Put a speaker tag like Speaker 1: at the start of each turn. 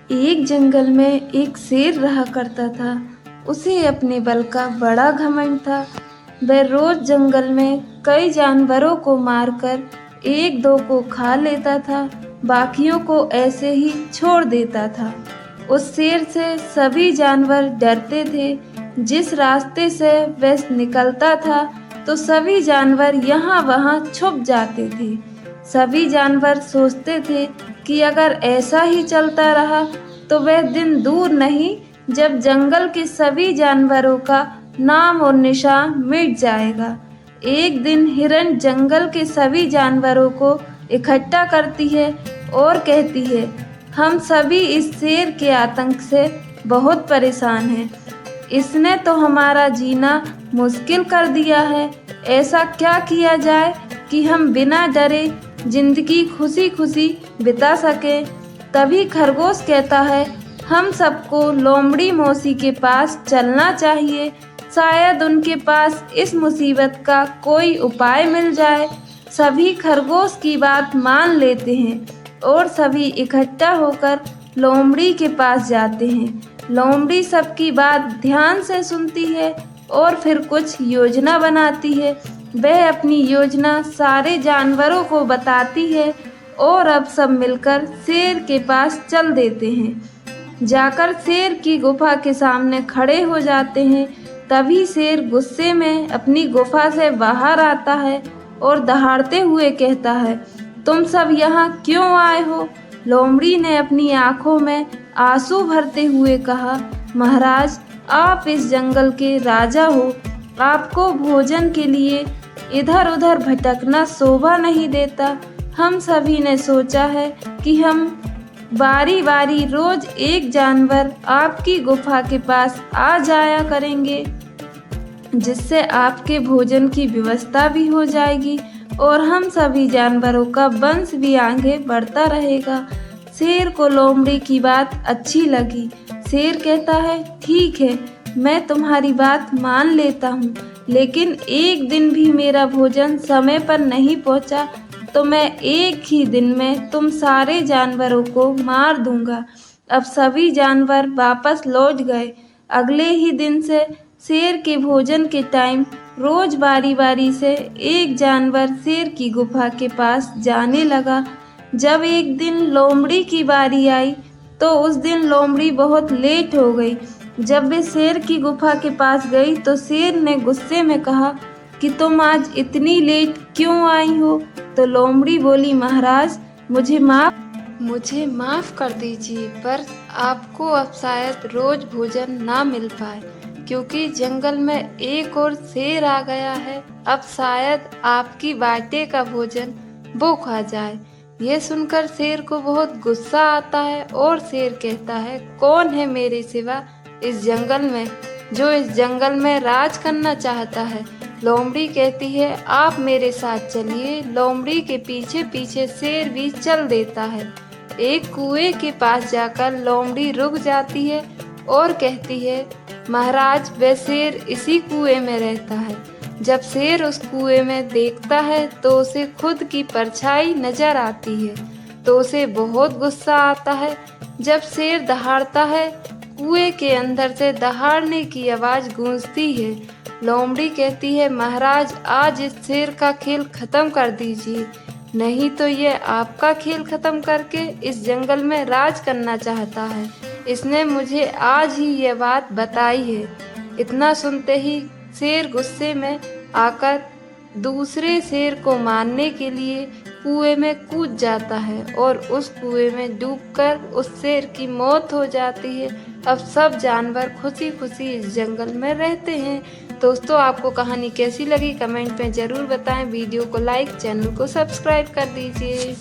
Speaker 1: एक जंगल में एक शेर रहा करता था। उसे अपने बल का बड़ा घमंड था। वह रोज जंगल में कई जानवरों को मारकर एक दो को खा लेता था, बाकियों को ऐसे ही छोड़ देता था। उस शेर से सभी जानवर डरते थे। जिस रास्ते से वह निकलता था तो सभी जानवर यहाँ वहाँ छुप जाते थे। सभी जानवर सोचते थे कि अगर ऐसा ही चलता रहा तो वह दिन दूर नहीं जब जंगल के सभी जानवरों का नाम और निशान मिट जाएगा। एक दिन हिरण जंगल के सभी जानवरों को इकट्ठा करती है और कहती है, हम सभी इस शेर के आतंक से बहुत परेशान हैं। इसने तो हमारा जीना मुश्किल कर दिया है। ऐसा क्या किया जाए कि हम बिना डरे जिंदगी खुशी खुशी बिता सकें। तभी खरगोश कहता है, हम सबको लोमड़ी मौसी के पास चलना चाहिए। शायद उनके पास इस मुसीबत का कोई उपाय मिल जाए। सभी खरगोश की बात मान लेते हैं और सभी इकट्ठा होकर लोमड़ी के पास जाते हैं। लोमड़ी सबकी बात ध्यान से सुनती है और फिर कुछ योजना बनाती है। वह अपनी योजना सारे जानवरों को बताती है और अब सब मिलकर शेर के पास चल देते हैं। जाकर शेर की गुफा के सामने खड़े हो जाते हैं। तभी शेर गुस्से में अपनी गुफा से बाहर आता है और दहाड़ते हुए कहता है, तुम सब यहाँ क्यों आए हो? लोमड़ी ने अपनी आंखों में आंसू भरते हुए कहा, महाराज, आप इस जंगल के राजा हो। आपको भोजन के लिए इधर उधर भटकना शोभा नहीं देता। हम सभी ने सोचा है कि हम बारी बारी रोज एक जानवर आपकी गुफा के पास आ जाया करेंगे, जिससे आपके भोजन की व्यवस्था भी हो जाएगी और हम सभी जानवरों का वंश भी आगे बढ़ता रहेगा। शेर को लोमड़ी की बात अच्छी लगी। शेर कहता है, ठीक है, मैं तुम्हारी बात मान लेता हूँ, लेकिन एक दिन भी मेरा भोजन समय पर नहीं पहुँचा तो मैं एक ही दिन में तुम सारे जानवरों को मार दूंगा। अब सभी जानवर वापस लौट गए। अगले ही दिन से शेर के भोजन के टाइम रोज बारी बारी से एक जानवर शेर की गुफा के पास जाने लगा। जब एक दिन लोमड़ी की बारी आई तो उस दिन लोमड़ी बहुत लेट हो गई। जब वे शेर की गुफा के पास गई तो शेर ने गुस्से में कहा कि तुम आज इतनी लेट क्यों आई हो? तो लोमड़ी बोली, महाराज, मुझे माफ़ कर दीजिए, पर आपको अब शायद रोज भोजन ना मिल पाए, क्योंकि जंगल में एक और शेर आ गया है। अब शायद आपकी बाटे का भोजन वो खा जाए। यह सुनकर शेर को बहुत गुस्सा आता है और शेर कहता है, कौन है मेरे सिवा इस जंगल में जो इस जंगल में राज करना चाहता है? लोमड़ी कहती है, आप मेरे साथ चलिए। लोमड़ी के पीछे पीछे शेर भी चल देता है। एक कुएं के पास जाकर लोमड़ी रुक जाती है और कहती है, महाराज, वह शेर इसी कुएं में रहता है। जब शेर उस कुएं में देखता है तो उसे खुद की परछाई नजर आती है, तो उसे बहुत गुस्सा आता है। जब शेर दहाड़ता है, कुएं के अंदर से दहाड़ने की आवाज गूंजती है। लोमड़ी कहती है, महाराज, आज इस शेर का खेल खत्म कर दीजिए, नहीं तो ये आपका खेल खत्म करके इस जंगल में राज करना चाहता है। इसने मुझे आज ही ये बात बताई है। इतना सुनते ही शेर गुस्से में आकर दूसरे शेर को मारने के लिए कुएं में कूद जाता है और उस कुएं में डूबकर उस शेर की मौत हो जाती है। अब सब जानवर खुशी खुशी इस जंगल में रहते हैं। दोस्तों, आपको कहानी कैसी लगी कमेंट में ज़रूर बताएं। वीडियो को लाइक, चैनल को सब्सक्राइब कर दीजिए।